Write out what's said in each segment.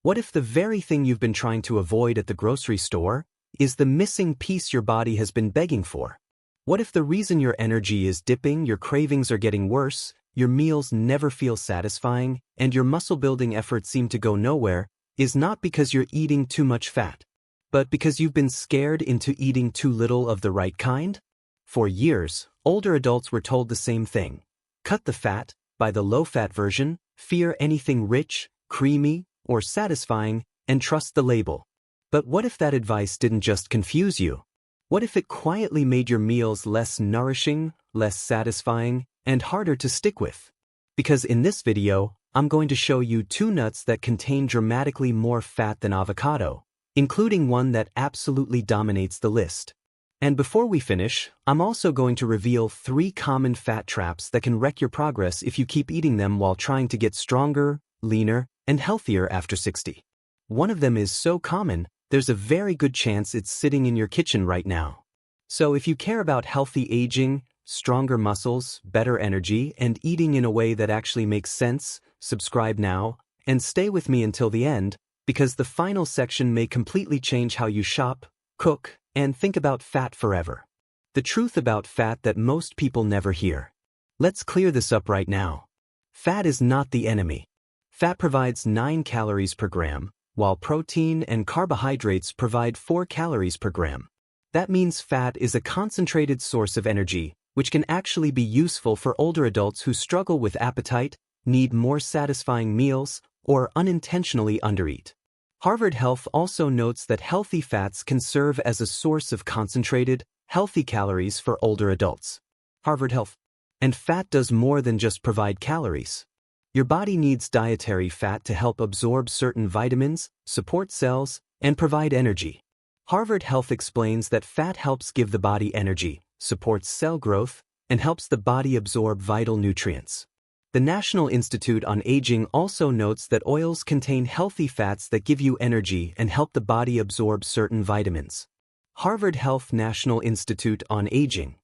What if the very thing you've been trying to avoid at the grocery store is the missing piece your body has been begging for? What if the reason your energy is dipping, your cravings are getting worse, your meals never feel satisfying, and your muscle-building efforts seem to go nowhere, is not because you're eating too much fat, but because you've been scared into eating too little of the right kind? For years, older adults were told the same thing. Cut the fat, buy the low-fat version, fear anything rich, creamy, or satisfying, and trust the label. But what if that advice didn't just confuse you? What if it quietly made your meals less nourishing, less satisfying, and harder to stick with? Because in this video, I'm going to show you 2 nuts that contain dramatically more fat than avocado, including one that absolutely dominates the list. And before we finish, I'm also going to reveal 3 common fat traps that can wreck your progress if you keep eating them while trying to get stronger, leaner, and healthier after 60. One of them is so common, there's a very good chance it's sitting in your kitchen right now. So if you care about healthy aging, stronger muscles, better energy, and eating in a way that actually makes sense, subscribe now, and stay with me until the end, because the final section may completely change how you shop, cook, and think about fat forever. The truth about fat that most people never hear. Let's clear this up right now. Fat is not the enemy. Fat provides 9 calories per gram, while protein and carbohydrates provide 4 calories per gram. That means fat is a concentrated source of energy, which can actually be useful for older adults who struggle with appetite, need more satisfying meals, or unintentionally undereat. Harvard Health also notes that healthy fats can serve as a source of concentrated, healthy calories for older adults. Harvard Health. And fat does more than just provide calories. Your body needs dietary fat to help absorb certain vitamins, support cells, and provide energy. Harvard Health explains that fat helps give the body energy, supports cell growth, and helps the body absorb vital nutrients. The National Institute on Aging also notes that oils contain healthy fats that give you energy and help the body absorb certain vitamins. Harvard Health National Institute on Aging.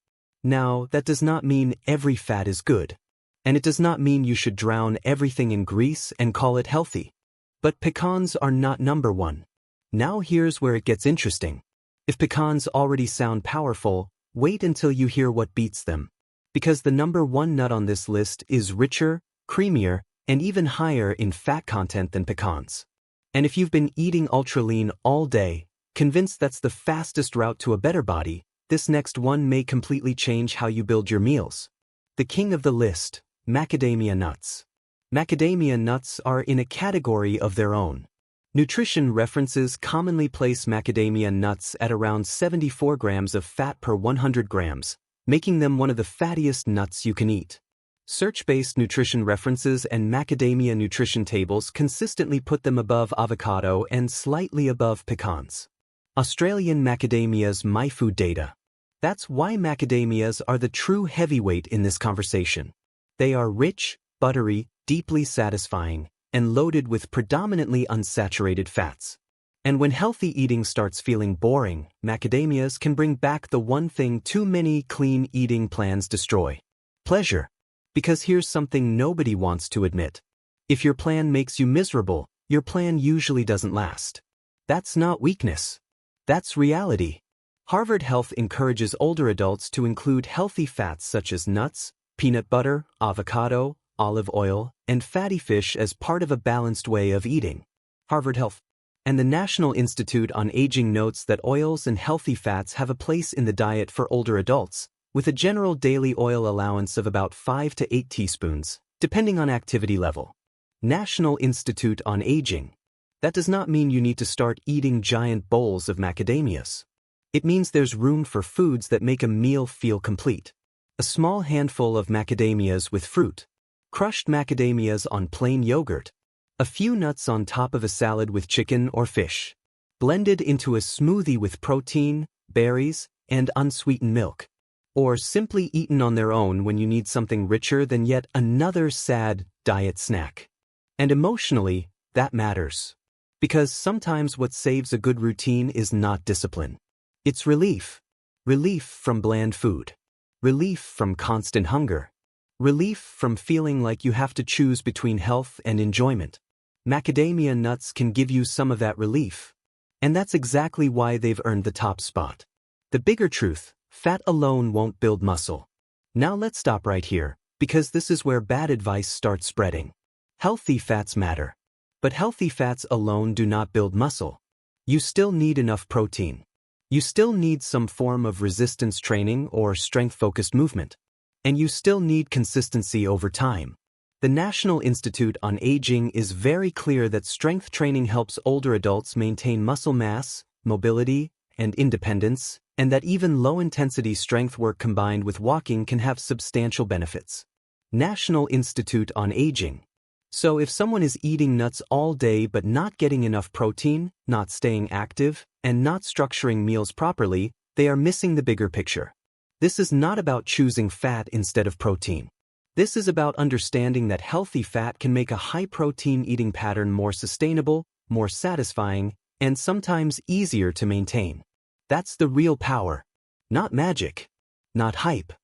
Now, that does not mean every fat is good. And it does not mean you should drown everything in grease and call it healthy. But pecans are not number 1. Now here's where it gets interesting. If pecans already sound powerful, wait until you hear what beats them. Because the number 1 nut on this list is richer, creamier, and even higher in fat content than pecans. And if you've been eating ultra-lean all day, convinced that's the fastest route to a better body, this next one may completely change how you build your meals. The king of the list. Macadamia nuts. Macadamia nuts are in a category of their own. Nutrition references commonly place macadamia nuts at around 74 grams of fat per 100 grams, making them one of the fattiest nuts you can eat. Search-based nutrition references and macadamia nutrition tables consistently put them above avocado and slightly above pecans. Australian Macadamia's MyFood data. That's why macadamias are the true heavyweight in this conversation. They are rich, buttery, deeply satisfying, and loaded with predominantly unsaturated fats. And when healthy eating starts feeling boring, macadamias can bring back the one thing too many clean eating plans destroy: pleasure. Because here's something nobody wants to admit. If your plan makes you miserable, your plan usually doesn't last. That's not weakness. That's reality. Harvard Health encourages older adults to include healthy fats such as nuts, peanut butter, avocado, olive oil, and fatty fish as part of a balanced way of eating. Harvard Health. And the National Institute on Aging notes that oils and healthy fats have a place in the diet for older adults, with a general daily oil allowance of about 5 to 8 teaspoons, depending on activity level. National Institute on Aging. That does not mean you need to start eating giant bowls of macadamias. It means there's room for foods that make a meal feel complete. A small handful of macadamias with fruit. Crushed macadamias on plain yogurt. A few nuts on top of a salad with chicken or fish. Blended into a smoothie with protein, berries, and unsweetened milk. Or simply eaten on their own when you need something richer than yet another sad diet snack. And emotionally, that matters. Because sometimes what saves a good routine is not discipline. It's relief. Relief from bland food. Relief from constant hunger. Relief from feeling like you have to choose between health and enjoyment. Macadamia nuts can give you some of that relief. And that's exactly why they've earned the top spot. The bigger truth, fat alone won't build muscle. Now let's stop right here, because this is where bad advice starts spreading. Healthy fats matter. But healthy fats alone do not build muscle. You still need enough protein. You still need some form of resistance training or strength-focused movement. And you still need consistency over time. The National Institute on Aging is very clear that strength training helps older adults maintain muscle mass, mobility, and independence, and that even low-intensity strength work combined with walking can have substantial benefits. National Institute on Aging. So if someone is eating nuts all day but not getting enough protein, not staying active, and not structuring meals properly, they are missing the bigger picture. This is not about choosing fat instead of protein. This is about understanding that healthy fat can make a high-protein eating pattern more sustainable, more satisfying, and sometimes easier to maintain. That's the real power. Not magic. Not hype.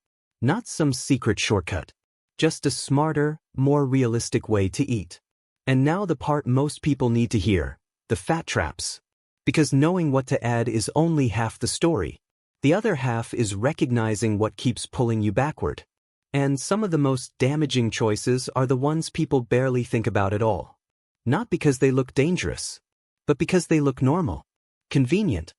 Not some secret shortcut. Just a smarter, more realistic way to eat. And now the part most people need to hear, the fat traps. Because knowing what to add is only half the story. The other half is recognizing what keeps pulling you backward. And some of the most damaging choices are the ones people barely think about at all. Not because they look dangerous, but because they look normal, convenient,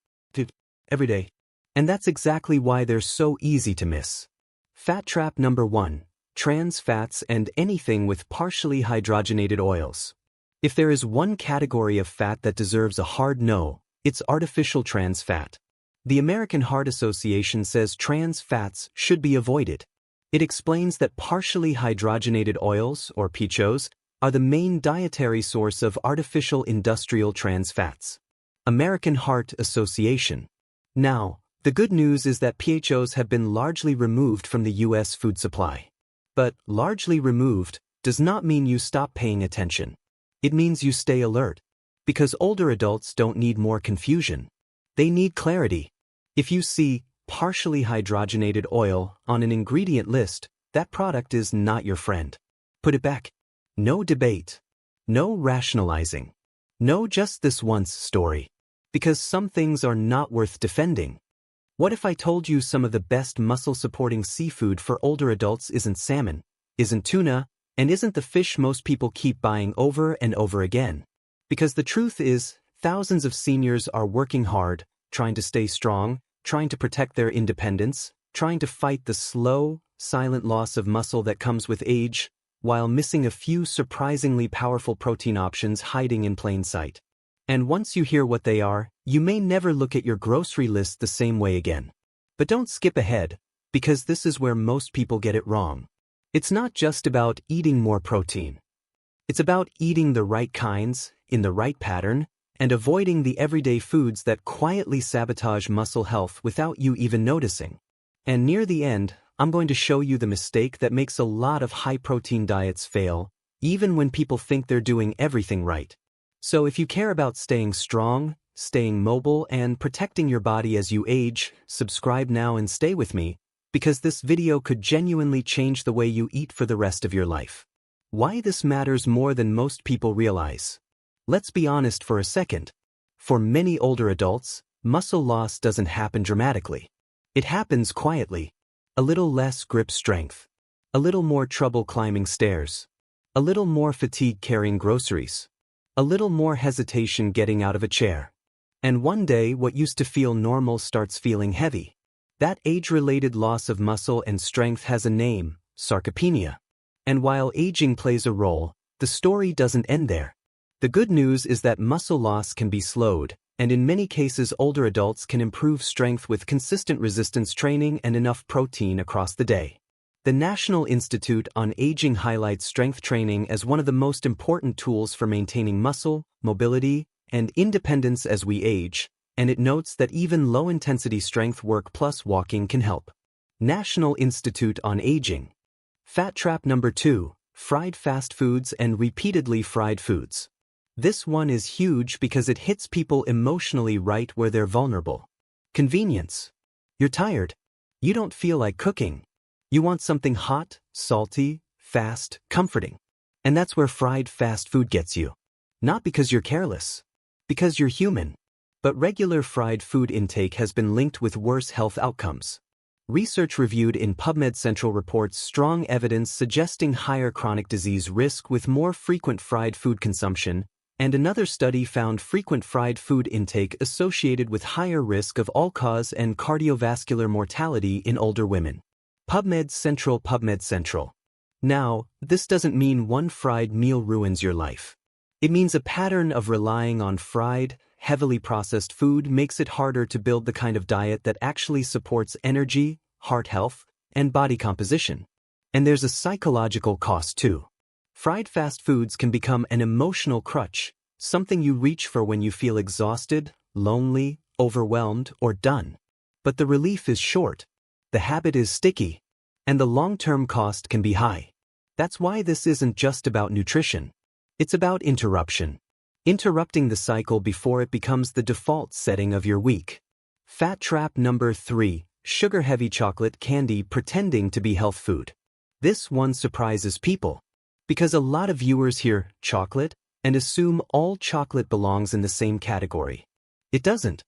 everyday. And that's exactly why they're so easy to miss. Fat trap number 1, trans fats and anything with partially hydrogenated oils. If there is one category of fat that deserves a hard no, it's artificial trans fat. The American Heart Association says trans fats should be avoided. It explains that partially hydrogenated oils, or PHOs, are the main dietary source of artificial industrial trans fats. American Heart Association. Now, the good news is that PHOs have been largely removed from the U.S. food supply. But largely removed does not mean you stop paying attention. It means you stay alert. Because older adults don't need more confusion. They need clarity. If you see partially hydrogenated oil on an ingredient list, that product is not your friend. Put it back. No debate. No rationalizing. No just this once story. Because some things are not worth defending. What if I told you some of the best muscle-supporting seafood for older adults isn't salmon, isn't tuna, and isn't the fish most people keep buying over and over again? Because the truth is, thousands of seniors are working hard, trying to stay strong, trying to protect their independence, trying to fight the slow, silent loss of muscle that comes with age, while missing a few surprisingly powerful protein options hiding in plain sight. And once you hear what they are, you may never look at your grocery list the same way again. But don't skip ahead, because this is where most people get it wrong. It's not just about eating more protein. It's about eating the right kinds, in the right pattern, and avoiding the everyday foods that quietly sabotage muscle health without you even noticing. And near the end, I'm going to show you the mistake that makes a lot of high-protein diets fail, even when people think they're doing everything right. So if you care about staying strong, staying mobile, and protecting your body as you age, subscribe now and stay with me, because this video could genuinely change the way you eat for the rest of your life. Why this matters more than most people realize. Let's be honest for a second. For many older adults, muscle loss doesn't happen dramatically. It happens quietly. A little less grip strength. A little more trouble climbing stairs. A little more fatigue carrying groceries. A little more hesitation getting out of a chair. And one day what used to feel normal starts feeling heavy. That age-related loss of muscle and strength has a name, sarcopenia. And while aging plays a role, the story doesn't end there. The good news is that muscle loss can be slowed, and in many cases older adults can improve strength with consistent resistance training and enough protein across the day. The National Institute on Aging highlights strength training as one of the most important tools for maintaining muscle, mobility, and independence as we age, and it notes that even low-intensity strength work plus walking can help. National Institute on Aging. Fat trap number 2, fried fast foods and repeatedly fried foods. This one is huge because it hits people emotionally right where they're vulnerable. Convenience. You're tired. You don't feel like cooking. You want something hot, salty, fast, comforting. And that's where fried fast food gets you. Not because you're careless. Because you're human. But regular fried food intake has been linked with worse health outcomes. Research reviewed in PubMed Central reports strong evidence suggesting higher chronic disease risk with more frequent fried food consumption, and another study found frequent fried food intake associated with higher risk of all-cause and cardiovascular mortality in older women. PubMed Central. Now, this doesn't mean one fried meal ruins your life. It means a pattern of relying on fried, heavily processed food makes it harder to build the kind of diet that actually supports energy, heart health, and body composition. And there's a psychological cost too. Fried fast foods can become an emotional crutch, something you reach for when you feel exhausted, lonely, overwhelmed, or done. But the relief is short. The habit is sticky. And the long-term cost can be high. That's why this isn't just about nutrition. It's about interruption. Interrupting the cycle before it becomes the default setting of your week. Fat trap number 3, sugar-heavy chocolate candy pretending to be health food. This one surprises people. Because a lot of viewers hear chocolate and assume all chocolate belongs in the same category. It doesn't.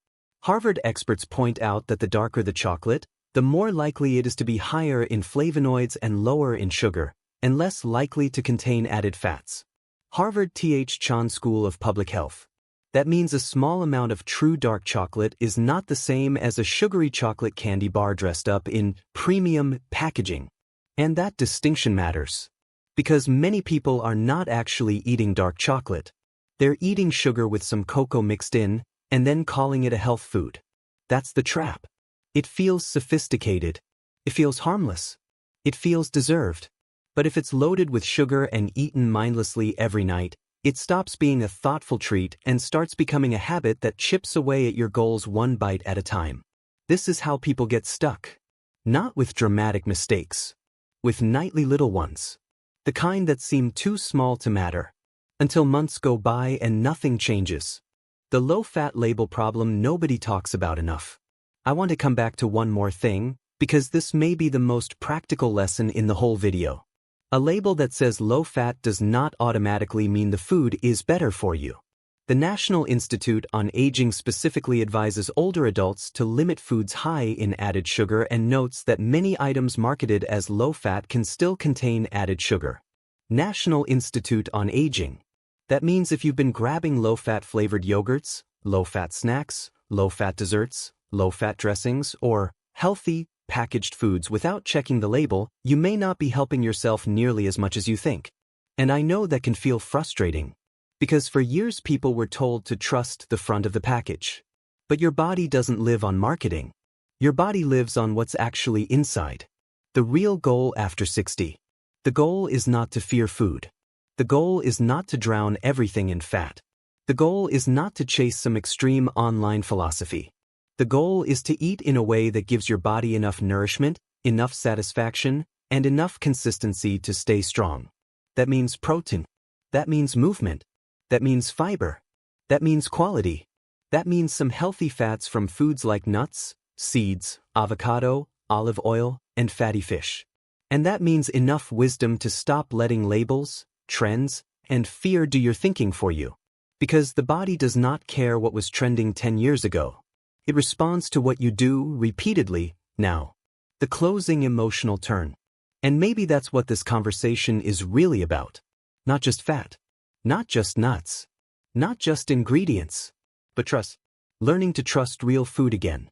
Harvard experts point out that the darker the chocolate, the more likely it is to be higher in flavonoids and lower in sugar, and less likely to contain added fats. Harvard Th Chan School of Public Health. That means a small amount of true dark chocolate is not the same as a sugary chocolate candy bar dressed up in premium packaging. And that distinction matters. Because many people are not actually eating dark chocolate. They're eating sugar with some cocoa mixed in, and then calling it a health food. That's the trap. It feels sophisticated. It feels harmless. It feels deserved. But if it's loaded with sugar and eaten mindlessly every night, it stops being a thoughtful treat and starts becoming a habit that chips away at your goals one bite at a time. This is how people get stuck. Not with dramatic mistakes. With nightly little ones. The kind that seem too small to matter. Until months go by and nothing changes. The low-fat label problem nobody talks about enough. I want to come back to one more thing, because this may be the most practical lesson in the whole video. A label that says low-fat does not automatically mean the food is better for you. The National Institute on Aging specifically advises older adults to limit foods high in added sugar and notes that many items marketed as low-fat can still contain added sugar. National Institute on Aging. That means if you've been grabbing low-fat flavored yogurts, low-fat snacks, low-fat desserts, low-fat dressings, or healthy, packaged foods without checking the label, you may not be helping yourself nearly as much as you think. And I know that can feel frustrating. Because for years people were told to trust the front of the package. But your body doesn't live on marketing. Your body lives on what's actually inside. The real goal after 60. The goal is not to fear food. The goal is not to drown everything in fat. The goal is not to chase some extreme online philosophy. The goal is to eat in a way that gives your body enough nourishment, enough satisfaction, and enough consistency to stay strong. That means protein. That means movement. That means fiber. That means quality. That means some healthy fats from foods like nuts, seeds, avocado, olive oil, and fatty fish. And that means enough wisdom to stop letting labels, trends, and fear do your thinking for you. Because the body does not care what was trending 10 years ago. It responds to what you do repeatedly now. The closing emotional turn. And maybe that's what this conversation is really about. Not just fat. Not just nuts. Not just ingredients. But trust. Learning to trust real food again.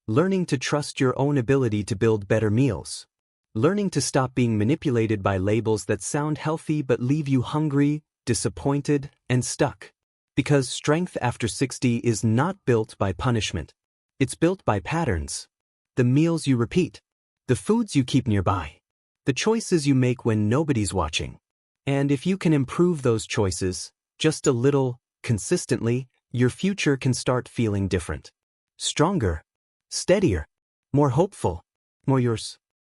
Learning to trust your own ability to build better meals. Learning to stop being manipulated by labels that sound healthy but leave you hungry, disappointed, and stuck. Because strength after 60 is not built by punishment. It's built by patterns. The meals you repeat. The foods you keep nearby. The choices you make when nobody's watching. And if you can improve those choices, just a little, consistently, your future can start feeling different. Stronger. Steadier. More hopeful. More yours.